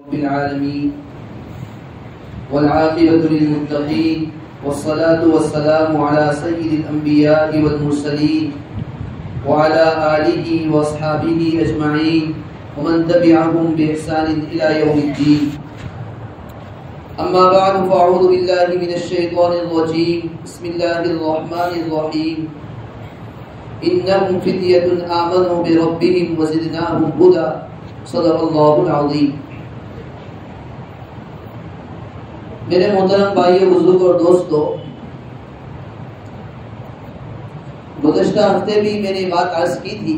رب العالمين والعاقبة للمتقين والصلاة والسلام على سيد الأنبياء والمرسلين وعلى آله وأصحابه أجمعين ومن تبعهم بإحسان إلى يوم الدين. أما بعد فأعوذ بالله من الشيطان الرجيم. بسم الله الرحمن الرحيم. إنهم فتية آمنوا بربهم وزدناهم هدى. صدق اللہ العظیم. میرے محترم بھائیو، بزرگ اور دوستو، گزشتہ ہفتے بھی میں نے بات عرض کی تھی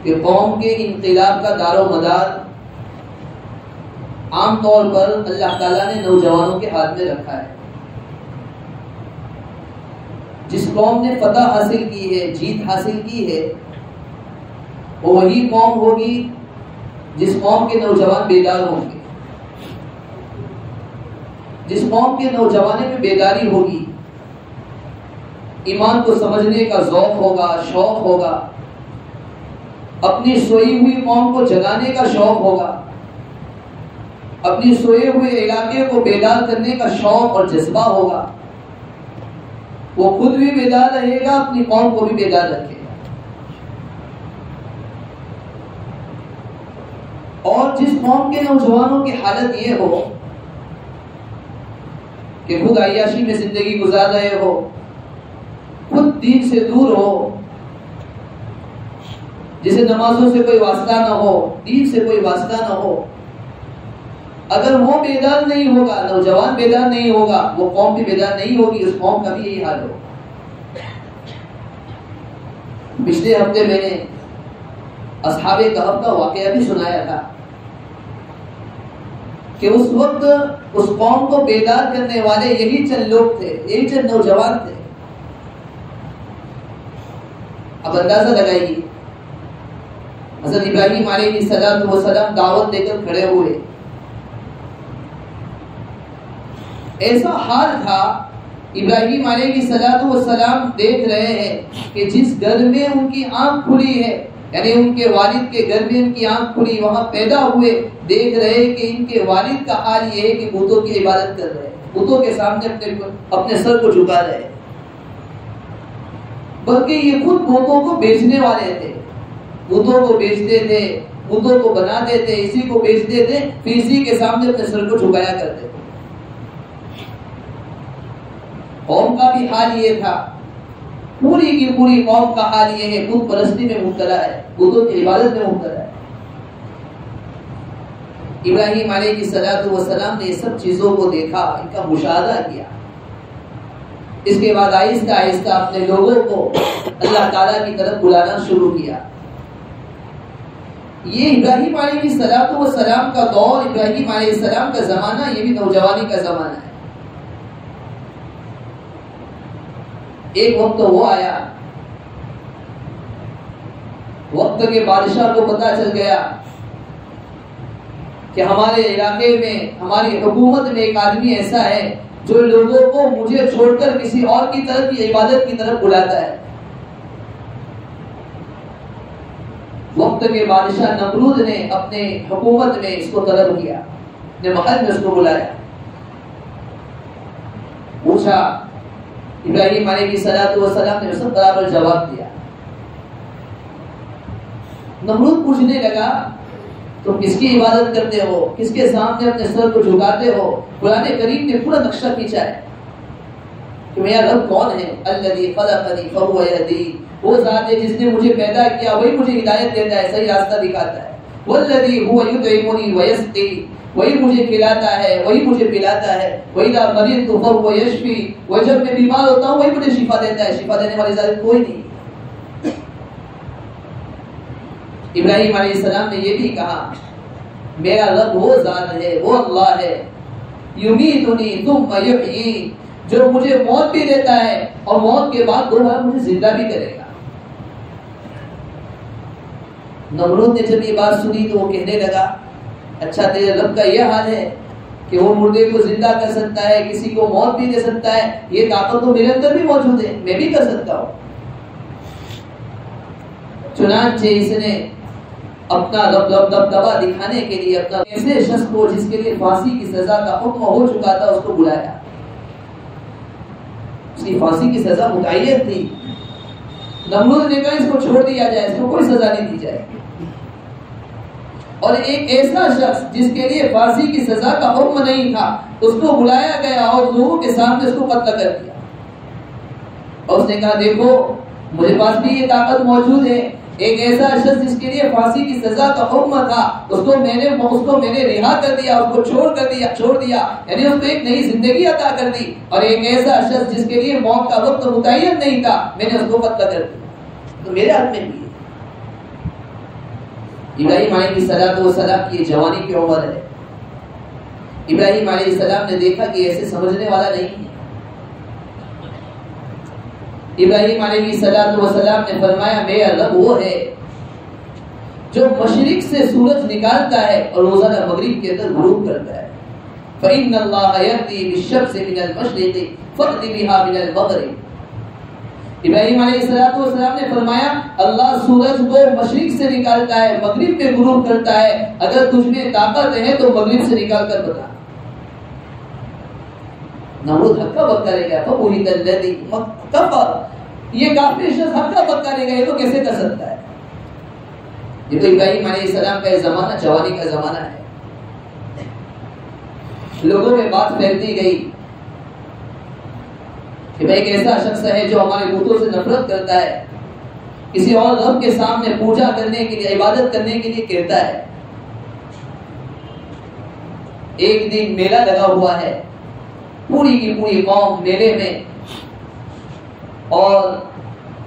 کہ قوم کے انقلاب کا دار و مدار عام طور پر اللہ تعالیٰ نے نوجوانوں کے ہاتھ میں رکھا ہے. جس قوم نے فتح حاصل کی ہے، جیت حاصل کی ہے، وہ وہی قوم ہوگی جس قوم کے نوجوان بیدار ہوں گے. جس قوم کے نوجوانے میں بیداری ہوگی، ایمان کو سمجھنے کا ذوق ہوگا، شوق ہوگا، اپنی سوئی ہوئی قوم کو جگانے کا شوق ہوگا، اپنی سوئے ہوئے علاقے کو بیدار کرنے کا شوق اور جذبہ ہوگا، وہ خود بھی بیدار رہے گا، اپنی قوم کو بھی بیدار رکھے گا. اور جس قوم کے نوجوانوں کی حالت یہ ہو کہ خود عیاشی میں زندگی گزار رہے ہو، خود دین سے دور ہو، جسے نمازوں سے کوئی واسطہ نہ ہو، دین سے کوئی واسطہ نہ ہو، اگر وہ بیدار نہیں ہوگا، نوجوان بیدار نہیں ہوگا، وہ قوم بھی بیدار نہیں ہوگی. اس قوم کا بھی یہی حال ہو. پچھلے ہفتے میں نے اصحاب کہف کا واقعہ بھی سنایا تھا کہ اس وقت اس قوم کو بیدار کرنے والے یہی چند لوگ تھے، یہی چند نوجوان تھے. اب اندازہ لگائیے، حضرت ابراہیم علیہ السلام دعوت دے کر کھڑے ہوئے. ایسا حال تھا، ابراہیم علیہ السلام دیکھ رہے ہیں کہ جس گھر میں ان کی آنکھ کھلی ہے، یعنی ان کے والد کے گھر میں ان کی آنکھ کھلی، وہاں پیدا ہوئے، دیکھ رہے کہ ان کے والد کا حال یہ ہے کہ بتوں کی عبادت کر رہے ہیں، بتوں کے سامنے اپنے سر کو جھکا رہے ہیں. بلکہ یہ خود بتوں کو بیچنے والے تھے، بتوں کو بیچتے تھے، بتوں کو بناتے تھے، اسی کو بیچتے تھے، پھر اسی کے سامنے اپنے سر کو جھکایا کرتے تھے. قوم کا بھی حال یہ تھا، پوری کی پوری قوم کا حال یہ ہے، بت پرستی میں مبتلا ہے، بتوں کی عبادت میں مبتلا ہے. ابراہیم علیہ السلام نے یہ سب چیزوں کو دیکھا، ان کا مشاہدہ کیا. اس کے بعد آہستہ آہستہ اپنے لوگوں کو اللہ تعالیٰ کی طرف بلانا شروع کیا. یہ ابراہیم علیہ السلام کا دور، ابراہیم علیہ السلام کا زمانہ، یہ بھی نوجوانی کا زمانہ ہے. ایک وقت تو وہ آیا، وقت کے بادشاہ کو پتا چل گیا کہ ہمارے علاقے میں، ہماری حکومت میں ایک آدمی ایسا ہے جو لوگوں کو مجھے چھوڑ کر کسی اور کی طرف کی عبادت کی طرف بلاتا ہے. وقت کے بادشاہ نمرود نے اپنے حکومت میں اس کو طلب کیا، اپنے محل میں اس کو بلایا، پوچھا. ابراہیم علیہ السلام نے سب برابر جواب دیا. نمرود پوچھنے لگا، تم کس کی عبادت کرتے ہو، کس کے سامنے اپنے سر کو جھکاتے ہو؟ قرآن کریم نے پورا نقشہ کھینچا ہے کہ میرا رب کون ہے. الذی خلقنی فہو یہدین، وہ ذات ہے جس نے مجھے پیدا کیا، وہی مجھے ہدایت دیتا ہے، صحیح راستہ دکھاتا ہے. والذی هو یطعمنی ویسقین، وہی مجھے کھلاتا ہے، وہی مجھے پلاتا ہے. وَإِذَا مَرِضْتُ فَهُوَ يَشْفِي، وہ جب میں بیمار ہوتا ہوں وہی مجھے شفا دیتا ہے، شفا دینے والی ذات کوئی نہیں. ابراہیم علیہ السلام نے یہ بھی کہا، میرا رب وہ ذات ہے، وہ اللہ ہے، یمیتنی ثم یحیین، جو مجھے موت بھی دیتا ہے اور موت کے بعد دوبارہ مجھے زندہ بھی کرے گا. نمرود نے جب یہ بات سنی تو وہ کہنے لگا، اچھا تیرے رب کا یہ حال ہے کہ وہ مردے کو زندہ کر سکتا ہے، کسی کو موت بھی دے سکتا ہے، یہ طاقت تو میرے اندر بھی موجود ہے، میں بھی کر سکتا ہوں. چنانچہ اس نے اپنا دبدبا دکھانے کے لیے اپنا ایسے شخص کو جس کے لیے پھانسی کی سزا کا حکم ہو چکا تھا اس کو بلایا. اس کی پھانسی کی سزا متعین تھی. نمرود نے کہا اس کو چھوڑ دیا جائے, اس کو کوئی سزا نہیں دی جائے. اور ایک ایسا شخص جس کے لیے پھانسی کی سزا کا حکم نہیں تھا اس کو بلایا گیا اور لوگوں کے سامنے اس کو قتل کر دیا. اور اس نے کہا دیکھو مجھے پاس بھی یہ طاقت موجود ہے. ایک ایسا شخص جس کے لیے پھانسی کی سزا کا حکم تھا اس کو میں نے رہا کر دیا, اس کو چھوڑ دیا یعنی اس کو ایک نئی زندگی عطا کر دی. اور ایک ایسا شخص جس کے لیے موت کا وقت متعین نہیں تھا میں نے اس کو قتل کر دیا. تو میرے ہاتھ میں بھی ہے. ابراہیم علیہ السلام کی جوانی کی عمر ہے. ابراہیم علیہ السلام نے دیکھا کہ ایسے سمجھنے والا نہیں ہے. ابراہیم علیہ السلام نے فرمایا میرا رب وہ ہے جو مشرق سے سورج نکالتا ہے اور روزانہ مغرب کے اندر غروب کرتا ہے. فإن الله يأتي بالشمس من المشرق فأت بها من المغرب. ابراہیم علیہ السلام نے فرمایا اللہ سورج کو مشرق سے نکالتا ہے, مغرب میں غروب کرتا ہے. اگر تجھ میں طاقت ہے تو مغرب سے نکال کر بتا. نمرود ہکا بکا رہ گیا. فبہت الذی کفر, یہ کافر شخص ہکا بکا رہ گیا, یہ تو کیسے کر سکتا ہے. یہ تو ابراہیم علیہ السلام کا زمانہ جوانی کا زمانہ ہے. لوگوں میں بات پھیلتی گئی کہ ایک ایسا شخص ہے جو ہمارے بتوں سے نفرت کرتا ہے, کسی اور رب کے سامنے پوجا کرنے کے لیے عبادت کرنے کے لیے کہتا ہے. ایک دن میلہ لگا ہوا ہے, پوری کی پوری قوم میلے میں اور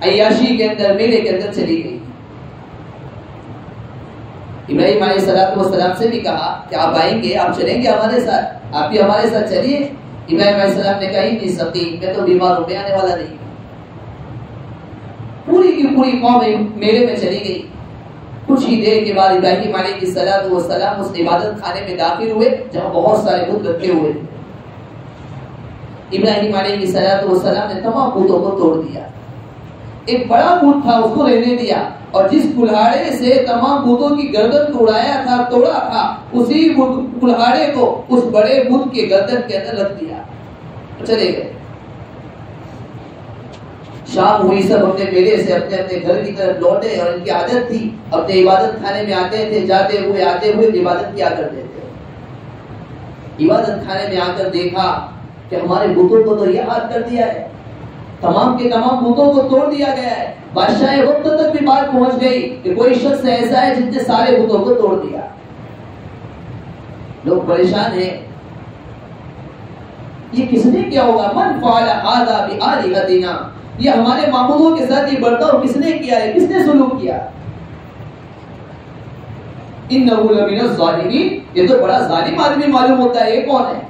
عیاشی کے اندر میلے کے اندر چلی گئی. ابراہیم علیہ السلام سے بھی کہا کہ آپ آئیں گے, آپ چلیں گے ہمارے ساتھ, آپ بھی ہمارے ساتھ چلیے. ابراہیم علیہ السلام نے کہا نہیں سقیم, میں تو بیمار ہوں, میں آنے والا نہیں. پوری کی پوری قوم میلے میں چلی گئی. کچھ ہی دیر کے بعد ابراہیم علیہ السلام اس عبادت خانے میں داخل ہوئے جہاں بہت سارے بت رکھے ہوئے تھے. ابراہیم علیہ السلام نے تمام بتوں کو توڑ دیا. ایک بڑا بت تھا اس کو رہنے دیا, اور جس کلہاڑے سے تمام بتوں کی گردن کو اڑایا تھا, توڑا تھا, اسی کلہاڑے کو اس بڑے بت کے گردن کے اندر رکھ دیا. چلے گئے. شام ہوئی, سب اپنے میلے سے اپنے اپنے گھر کی طرف لوٹے, اور ان کی عادت تھی اپنے عبادت خانے میں آتے تھے, جاتے ہوئے آتے ہوئے عبادت کیا کرتے تھے. عبادت خانے میں آ کر دیکھا کہ ہمارے بتوں کو تو یہ حال کر دیا ہے, تمام کے تمام بتوں کو توڑ دیا گیا ہے. بادشاہ وقت تک بھی بات پہنچ گئی کہ کوئی شخص ایسا ہے جس نے سارے بتوں کو توڑ دیا. لوگ پریشان ہیں, یہ کس نے کیا ہوگا؟ من فعل هذا بآلهتنا, یہ ہمارے معبودوں کے ساتھ یہ برتاؤ کس نے کیا ہے, کس نے سلوک کیا؟ انه لمن الظالمین, یہ تو بڑا ظالم آدمی معلوم ہوتا ہے. یہ کون ہے؟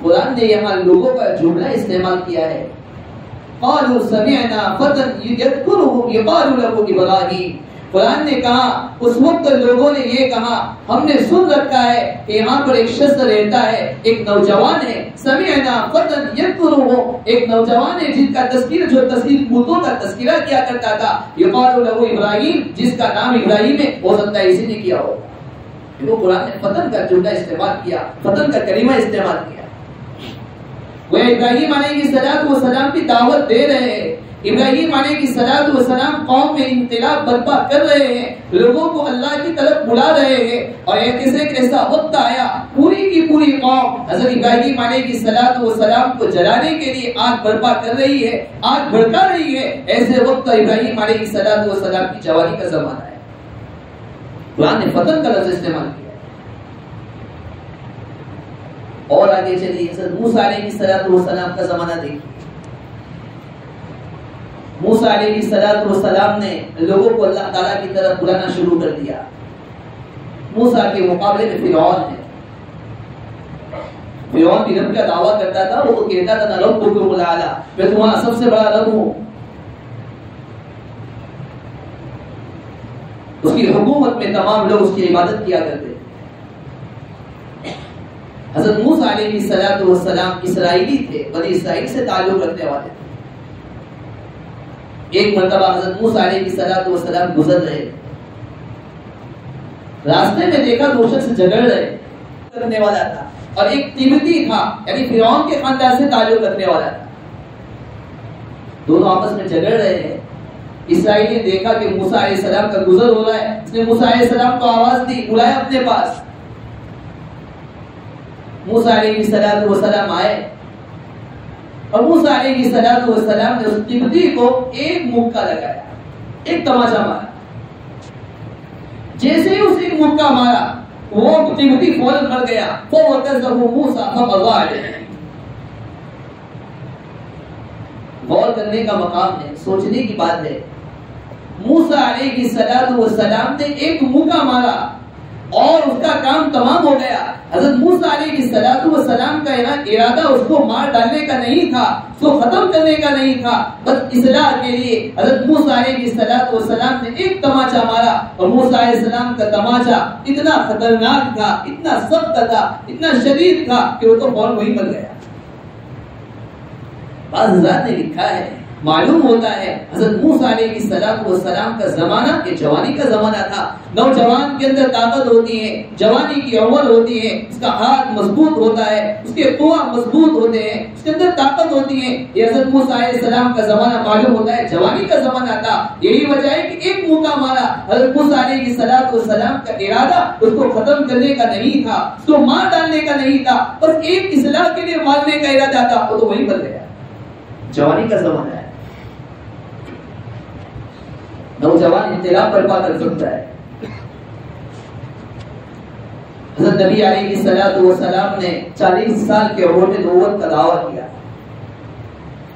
قرآن نے یہاں لوگوں کا جملہ استعمال کیا ہے. قالوا سمعنا فتى يذكرهم يقال له ابراہیم. قرآن نے کہا اس وقت لوگوں نے یہ کہا ہم نے سن رکھا ہے کہ یہاں پر ایک شخص رہتا ہے, ایک نوجوان ہے. سمعنا فتى يذكرهم, ایک نوجوان ہے جن کا تذکیر بتوں کا تذکرہ کیا کرتا تھا. يقال له ابراہیم, جس کا نام ابراہیم ہے, ہو سکتا ہے اسی نے کیا ہو. دیکھو قرآن نے فتن کا جملہ استعمال کیا, فتن کا کلمہ استعمال کیا. وہ ابراہیم علیہ السلام کی دعوت دے رہے ہیں. ابراہیم علیہ السلام قوم میں انقلاب برپا کر رہے ہیں, لوگوں کو اللہ کی طرف بلا رہے ہیں. اور ایک ایسا وقت آیا, پوری کی پوری قوم حضرت ابراہیم علیہ السلام کو جلانے کے لیے آگ برپا کر رہی ہے, آگ بھڑکا رہی ہے. ایسے وقت ابراہیم علیہ السلام کی جوانی کا زمانہ ہے. قرآن نے فتن کا لفظ استعمال کیا. اور آگے چلیے, حضرت موسیٰ علیہ السلام کا زمانہ دیکھیے. موسیٰ علیہ السلام نے لوگوں کو اللہ تعالیٰ کی طرف بلانا شروع کر دیا. موسیٰ کے مقابلے میں فرعون ہے. فرعون بھی رب کا دعویٰ کرتا تھا, وہ کہتا تھا ربکم الاعلی, میں تمہارا سب سے بڑا رب ہوں. اس کی حکومت میں تمام لوگ اس کی عبادت کیا کرتے. حضرت موسیٰ علیہ السلام اسرائیلی تھے, بنی اسرائیل سے تعلق رکھنے والے تھے. ایک مرتبہ حضرت موسیٰ علیہ السلام گزر رہے, راستے میں دیکھا دو شخص جھگڑ رہے کرنے والا تھا اور ایک قیمتی تھا، یعنی فرعون کے خاندان سے تعلق رکھنے والا تھا. دونوں آپس میں جھگڑ رہے ہیں. اسرائیلی نے دیکھا کہ موسیٰ علیہ السلام کا گزر ہو رہا ہے. اس نے موسیٰ علیہ السلام کو آواز دی، بلایا اپنے پاس. موسیٰ علیہ السلام آئے اور موسیٰ علیہ السلام نے اس قبطی کو ایک مکہ لگایا، ایک تماچا مارا. جیسے ہی اسے ایک مکہ مارا وہ قبطی فوراً مر گیا. فَوَكَذَّبُ مُوسَىٰ فَقَضَىٰ عَلَيْهِ. غور کرنے کا مقام ہے، سوچنے کی بات ہے. موسیٰ علیہ السلام نے ایک مکہ مارا اور اس کا کام تمام ہو گیا. حضرت موسیٰ علیہ السلام کا ارادہ اس کو مار ڈالنے کا نہیں تھا، اس کو ختم کرنے کا نہیں تھا، بس اصلاح کے لیے حضرت موسیٰ علیہ السلام نے ایک تماچا مارا. اور موسیٰ علیہ السلام کا تماچا اتنا خطرناک تھا، اتنا سخت تھا، اتنا شدید تھا کہ وہ تو فوراً وہی مر گیا. بعض حضرات نے لکھا ہے، معلوم ہوتا ہے حضرت موسیٰ علیہ السلام کا زمانہ یہ جوانی کا زمانہ تھا. نوجوان کے اندر طاقت ہوتی ہے، جوانی کی عمر ہوتی ہے، اس کا ہاتھ مضبوط ہوتا ہے، اس کے قوا مضبوط ہوتے ہیں، اس کے اندر طاقت ہوتی ہے. یہ حضرت موسیٰ علیہ السلام کا زمانہ معلوم ہوتا ہے جوانی کا زمانہ تھا. یہی وجہ ہے کہ ایک موقع مارا. حضرت موسیٰ علیہ السلام کا ارادہ اس کو ختم کرنے کا نہیں تھا، اس کو مار ڈالنے کا نہیں تھا، بس ایک اصلاح کے لیے مارنے کا ارادہ تھا. وہ تو وہی بن گیا. جوانی کا زمانہ ہے، نوجوان انقلاب برپا کر سکتا ہے. حضرت نبی علیہ السلام نے 40 سال کے عمر میں نبوت کا دعویٰ کیا.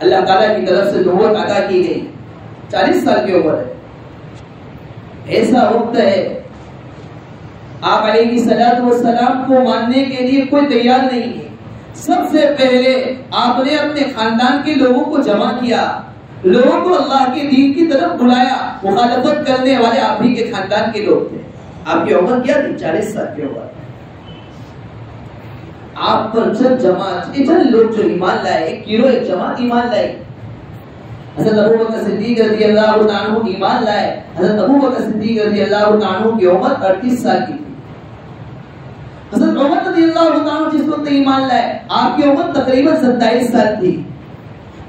اللہ تعالیٰ کی طرف سے نبوت عطا کی گئی. 40 سال کی عمر ہے، ایسا وقت ہے آپ علیہ السلام کو ماننے کے لیے کوئی تیار نہیں ہے. سب سے پہلے آپ نے اپنے خاندان کے لوگوں کو جمع کیا، لوگوں کو اللہ کے دین کی طرف بلایا. مخالفت کرنے والے آپ ہی کے خاندان کے لوگ تھے. آپ کی عمر کیا تھی؟ 40 سال کی عمر. آپ پر جب جماعت اتنے لوگ جو ایمان لائے، ایک گروہ ایک جماعت ایمان لائی. حضرت ابوبکر صدیق رضی اللہ عنہ ایمان لائے. حضرت ابوبکر صدیق رضی اللہ عنہ کی عمر 38 سال کی تھی. حضرت عمر رضی اللہ عنہ جس وقت ایمان لائے آپ کی عمر تقریباً 27 سال تھی.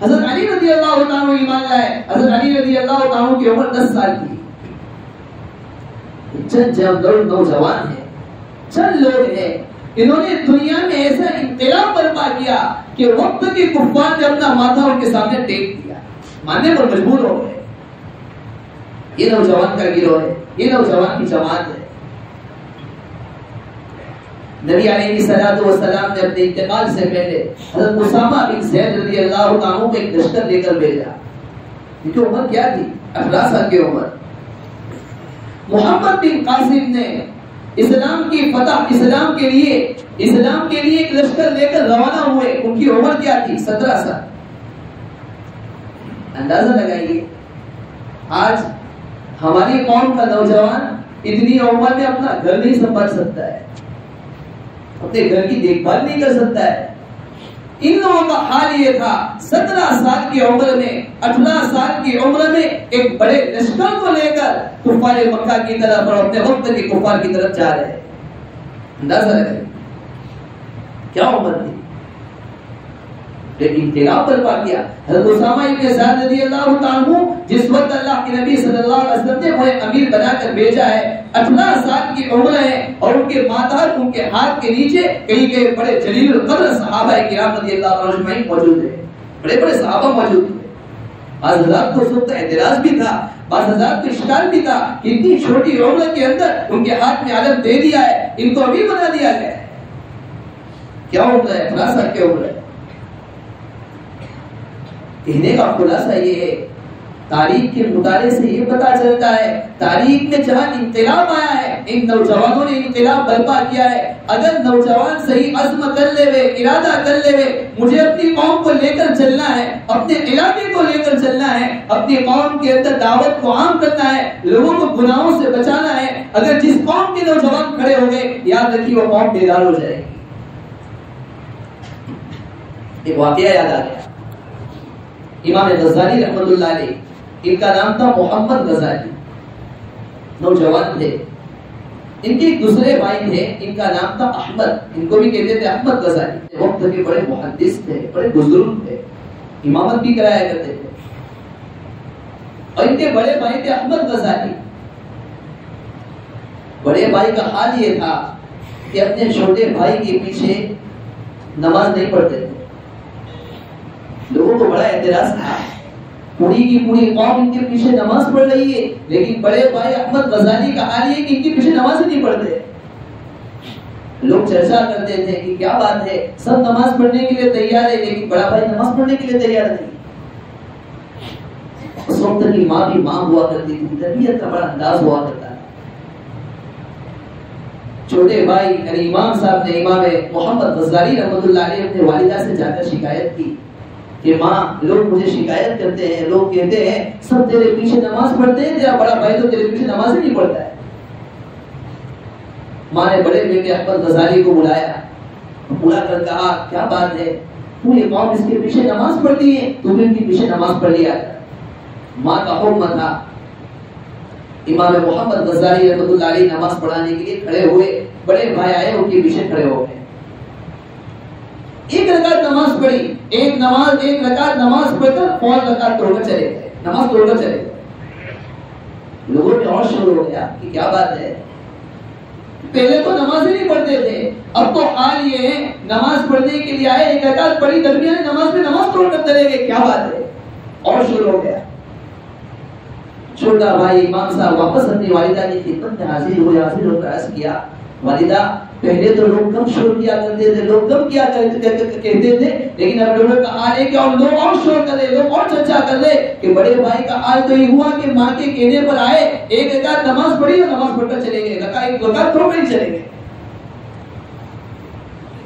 حضرت علی رضی اللہ عنہ ایمان لائے. حضرت علی رضی اللہ عنہ کی عمر 10 سال تھی. چند نوجوان ہیں، چند لوگ ہیں، انہوں نے دنیا میں ایسا انقلاب برپا کیا کہ وقت کے کفار نے اپنا ماتھا ان کے سامنے ٹیک دیا، ماننے پر مجبور ہو گئے. یہ نوجوان کا گروہ ہے، یہ نوجوان کی جماعت ہے. نبی علیہ السلام نے اپنے انتقال سے پہلے حضرت اسامہ بن زید رضی اللہ عنہ کو ایک لشکر لے کر بھیجا. ان کی عمر کیا تھی؟ 18 سال کی عمر. محمد بن قاسم نے اسلام کی فتح، اسلام کے لیے ایک لشکر لے کر روانہ ہوئے. ان کی عمر کیا تھی؟ 17 سال. اندازہ لگائیے آج ہماری قوم کا نوجوان اتنی عمر میں اپنا گھر نہیں سنبھال سکتا ہے، اپنے گھر کی دیکھ بھال نہیں کر سکتا ہے. ان لوگوں کا حال یہ تھا 17 سال کی عمر میں، 18 سال کی عمر میں ایک بڑے لشکر کو لے کر کفار مکہ کی طرف اور اپنے وقت کے کفار کی طرف جا رہے ہیں. اندازہ لگائیے کیا عمر تھی، لیکن انقلاب برپا کیا. حضرت اسامہ ابن زید رضی اللہ عنہ جس وقت اللہ کے نبی صلی اللہ علیہ وسلم نے انہیں امیر بنا کر بھیجا ہے، 18 سال کی عمر ہے اور ان کے ماتحت، ان کے ہاتھ کے نیچے کئی کئی بڑے جلیل القدر صحابہ کرام رضی اللہ عنہ اجمعین موجود ہیں. بڑے بڑے صحابہ موجود تھے. بعض حضرات کو اس وقت اعتراض بھی تھا، بعض حضرات کو اشکال بھی تھا کہ اتنی چھوٹی عمر کے اندر ان کے ہاتھ میں علم دے دیا ہے، ان کو امیر بنا دیا گیا ہے. کیا عمر ہے؟ 18 سال کی عمر ہے. کہنے کا خلاصہ یہ ہے، تاریخ کے مطالعے سے یہ پتا چلتا ہے تاریخ میں جہاں انقلاب آیا ہے ان نوجوانوں نے انقلاب برپا کیا ہے. اگر نوجوان صحیح عزم کر لے وے، ارادہ کر لے وے، مجھے اپنی قوم کو لے کر چلنا ہے، اپنے علاقے کو لے کر چلنا ہے، اپنی قوم کے اندر دعوت کو عام کرنا ہے، لوگوں کو گناہوں سے بچانا ہے، اگر جس قوم کے نوجوان کھڑے ہو گئے یاد رکھیے وہ قوم بیدار ہو جائے گی. ایک واقعہ یاد آ گیا. امام غزالی رحمۃ اللہ علیہ، ان کا نام تھا محمد غزالی، نوجوان تھے. ان کے ایک دوسرے بھائی تھے، ان کا نام تھا احمد، ان کو بھی کہتے تھے احمد غزالی، وقت کے بڑے محدث تھے، بڑے بزرگ تھے، امامت بھی کرایا کرتے تھے، اور ان کے بڑے بھائی تھے احمد غزالی۔ بڑے بھائی کا حال یہ تھا کہ اپنے چھوٹے بھائی کے پیچھے نماز نہیں پڑھتے تھے، لوگوں کو بڑا اعتراض تھا، پوری کی پوری قوم ان کے پیچھے نماز پڑھ رہی ہے، لیکن بڑے بھائی احمد غزالی کا حال یہ کہ ان کے پیچھے نماز ہی نہیں پڑھتے۔ لوگ چرچا کرتے تھے کہ کیا بات ہے، سب نماز پڑھنے کے لیے تیار ہے لیکن بڑا بھائی نماز پڑھنے کے لیے تیار نہیں۔ اس وقت کی ماں بھی ماں ہوا کرتی تھی، تربیت کا بڑا انداز ہوا کرتا ہے۔ چھوٹے بھائی یعنی امام صاحب نے، امام محمد غزالی رحمۃ اللہ علیہ اپنے والدہ سے جا کر شکایت کی کہ ماں، لوگ مجھے شکایت کرتے ہیں، لوگ کہتے ہیں سب تیرے پیچھے نماز پڑھتے ہیں، تیرا بڑا بھائی تو تیرے پیچھے نماز ہی نہیں پڑھتا ہے۔ ماں نے بڑے بیٹے احمد غزالی کو بلایا، بلا کر کہا کیا بات ہے، پوری قوم اس کے پیچھے نماز پڑھتی ہے، تو بھی ان کے پیچھے نماز پڑھ لیا کر۔ ماں کا حکم تھا۔ امام محمد غزالی رحمۃ اللہ علیہ نماز پڑھانے کے لیے کھڑے ہوئے، بڑے بھائی آئے ان کے پیچھے کھڑے ہو گئے، ایک رکعت نماز پڑھی، ایک رکعت نماز پڑھ کر فوراً رکعت توڑ کر چلے گئے، نماز توڑ کر چلے گئے۔ لوگوں میں اور شروع ہو گیا کہ کیا بات ہے، پہلے تو نماز ہی نہیں پڑھتے تھے، اب تو حال یہ ہے نماز پڑھنے کے لیے آئے، ایک رکعت پڑھی، درمیان نماز میں نماز توڑ کر چلے گئے، کیا بات ہے، اور شروع ہو گیا۔ چھوٹا بھائی امام صاحب واپس اپنی والدہ کی خدمت میں حاضر ہو کر عرض کیا، والدہ پہلے تو لوگ کم شور کیا کرتے تھے، لوگ کم کیا کہتے تھے، لیکن اب لوگوں کا حال ہے کہ اور لوگ اور شور کر رہے، لوگ اور چرچا کر رہے کہ بڑے بھائی کا حال تو یہ ہوا کہ ماں کے کہنے پر آئے، ایک رکعت نماز پڑھی اور نماز پڑھ کر چلے گئے، ایک رکعت توڑ کر چلے گئے۔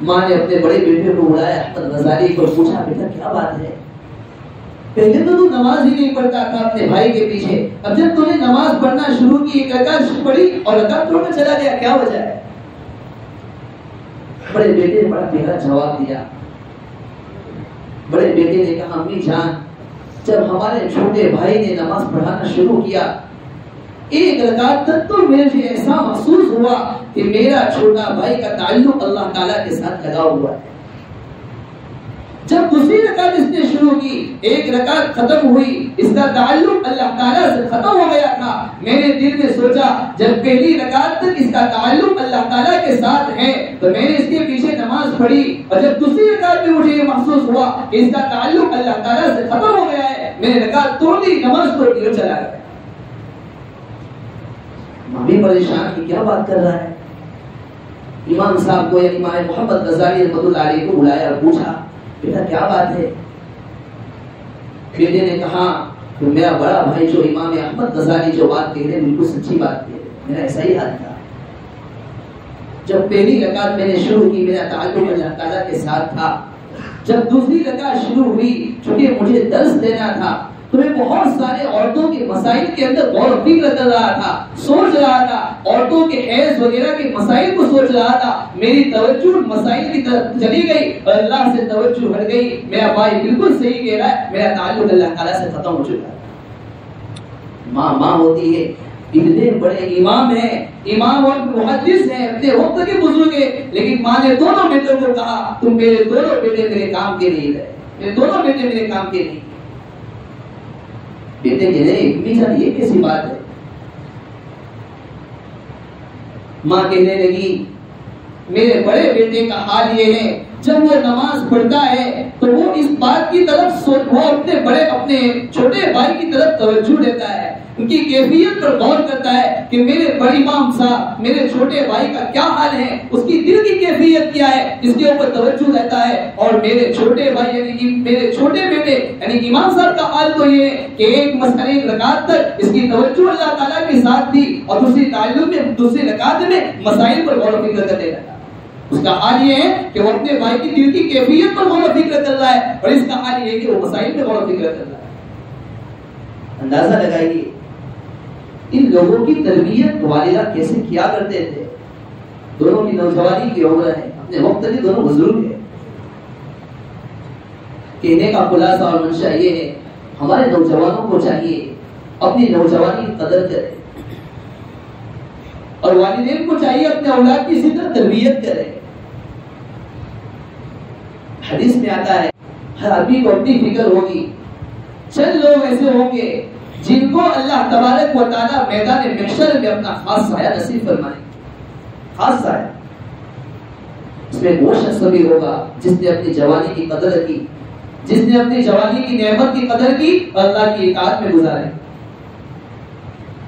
ماں نے اپنے بڑے بیٹے کو بلایا احمد غزالی کو، پوچھا بیٹا کیا بات ہے، پہلے تو نماز ہی نہیں پڑھتا تھا اپنے بھائی کے پیچھے، اب جب تو نے نماز پڑھنا شروع کی، ایک رکعت پڑھی اور رکعت توڑ کر چلا گیا، کیا وجہ ہے؟ بڑے بیٹے نے بڑا گہرا جواب دیا۔ بڑے بیٹے نے کہا امی جان، جب ہمارے چھوٹے بھائی نے نماز پڑھانا شروع کیا، ایک رکعت تک تو مجھے ایسا محسوس ہوا کہ میرا چھوٹا بھائی کا تعلق اللہ تعالیٰ کے ساتھ لگا ہوا ہے۔ جب دوسری رکعت اس نے شروع کی، ایک رکعت ختم ہوئی، اس کا تعلق اللہ تعالیٰ سے ختم ہو گیا تھا۔ میں نے دل میں سوچا جب پہلی رکعت تک اس کا تعلق اللہ تعالیٰ کے ساتھ ہے تو میں نے اس کے پیچھے نماز پڑھی، اور جب دوسری رکعت میں مجھے یہ محسوس ہوا کہ اس کا تعلق اللہ تعالیٰ سے ختم ہو گیا ہے، میں نے رکعت توڑ دی، نماز توڑ دی اور چلا گیا۔ ماں پریشان کہ کیا بات کر رہا ہے۔ امام صاحب کو یعنی امام محمد غزالی رحمۃ اللہ علیہ کو بلایا اور پوچھا بیٹا کیا بات ہے؟ بیٹے نے کہا کہ میرا بڑا بھائی جو امام احمد غزالی جو بات کہہ رہے ہیں بالکل سچی بات کہہ رہے ہیں، میرا ایسا ہی حال تھا۔ جب پہلی رکعت میں نے شروع کی میرا تعلق اللہ تعالیٰ کے ساتھ تھا، جب دوسری رکعت شروع ہوئی چونکہ مجھے درس دینا تھا تو میں بہت سارے عورتوں کے مسائل کے اندر غور و فکر کر رہا تھا، سوچ رہا تھا، عورتوں کے حیض وغیرہ کے مسائل کو سوچ رہا تھا، میری توجہ مسائل کی طرف چلی گئی اور اللہ سے توجہ ہٹ گئی۔ میرا بھائی بالکل صحیح کہہ رہا ہے، میرا تعلق اللہ تعالیٰ سے ختم ہو چکا ہے۔ ماں ہوتی ہے، اتنے بڑے امام ہیں، امام اور محدث ہیں، اپنے وقت کے بزرگ ہیں، لیکن ماں نے دونوں بیٹوں کو کہا تم میرے دونوں بیٹے میرے کام کے نہیں رہے، میرے دونوں بیٹے میرے کام کے نہیں۔ بیٹے کہہ رہے امی جان یہ کیسی بات ہے؟ ماں کہنے لگی میرے بڑے بیٹے کا حال یہ ہے جب وہ نماز پڑھتا ہے تو وہ اس بات کی طرف وہ اپنے چھوٹے بھائی کی طرف توجہ دیتا ہے، ان کی کیفیت پر غور کرتا ہے کہ میرے بڑے امام صاحب میرے چھوٹے بھائی کا کیا حال ہے، اس کی دل کی کیفیت کیا ہے، اس کے اوپر توجہ دیتا ہے۔ اور میرے چھوٹے بھائی یعنی کہ میرے چھوٹے بیٹے یعنی امام صاحب کا حال تو یہ ہے کہ ایک رکعت تک اس کی توجہ اللہ تعالیٰ کے ساتھ تھی اور دوسری رکعت میں مسائل پر غور و فکر کرتے رہا۔ اس کا حال یہ ہے کہ وہ اپنے بھائی کی دل کی کیفیت پر غور و فکر کر رہا ہے، اور اس کا حال یہ ہے کہ وہ مسائل پر غور و فکر کر رہا ہے۔ اندازہ لگائیے ان لوگوں کی تربیت والدہ کیسے کیا کرتے تھے۔ دونوں کی نوجوانی کی عمر ہے، اپنے وقت کے دونوں بزرگ ہیں۔ کہنے کا خلاصہ اور منشا یہ ہے ہمارے نوجوانوں کو چاہیے اپنی نوجوانی کی قدر کرے، اور والدین کو چاہیے اپنے اولاد کی اسی طرح تربیت کرے. حدیث میں آتا ہے ہر آدمی کو اپنی فکر ہوگی. چند لوگ ایسے ہوں گے جن کو اللہ تبارک و تعالیٰ میدان محشر میں اپنا خاص سایہ نصیب فرمائے. خاص سایہ اس میں وہ شخص بھی ہوگا جس نے اپنی جوانی کی قدر کی, جس نے اپنی جوانی کی نعمت کی قدر کی اور اللہ کی اطاعت میں گزارے.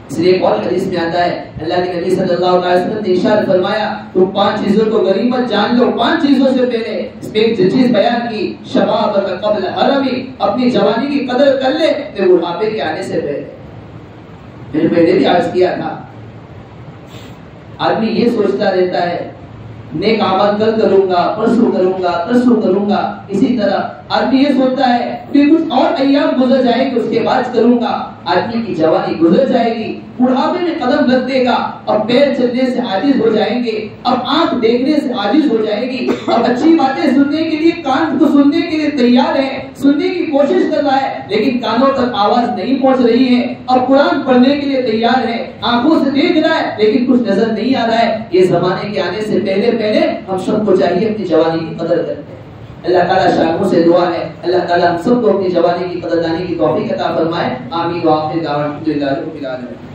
اس لیے ایک اور حدیث میں آتا ہے اللہ کے نبی صلی اللہ علیہ وسلم نے ارشاد فرمایا تم 5 چیزوں کو غنیمت جان لو. 5 چیزوں سے پہلے اس میں ایک چیز بیان کی, شباب قبل حرمی, اپنی جوانی کی قدر کر لے اپنے بڑھاپے کے آنے سے پہلے. میں نے پہلے بھی عرض کیا تھا آدمی یہ سوچتا رہتا ہے نیک اعمال کل کروں گا, پرسوں کروں گا, ترسوں کروں گا. اسی طرح آدمی یہ سوچتا ہے پھر کچھ اور ایام گزر جائیں گے اس کے بعد کروں گا. آدمی کی جوانی گزر جائے گی, بڑھاپے میں قدم رکھ دے گا, اب پیر چلنے سے عاجز ہو جائیں گے, اب آنکھ دیکھنے سے عاجز ہو جائے گی, اب اچھی باتیں سننے کے لیے کان کو سننے کے لیے تیار ہے, سننے کی کوشش کر رہا ہے لیکن کانوں تک آواز نہیں پہنچ رہی ہے. اب قرآن پڑھنے کے لیے تیار ہے, آنکھوں سے دیکھ رہا ہے لیکن کچھ نظر نہیں آ رہا ہے. یہ زمانے کے آنے سے پہلے ہم سب کو چاہیے اپنی جوانی کی قدر کریں. اللہ تعالیٰ شاہوں سے دعا ہے اللہ تعالیٰ ہم سب کو اپنی جوانی کی قدردانی کی توفیق عطا فرمائے. آمین. وآخر دعوانا الحمدللہ رب العالمین.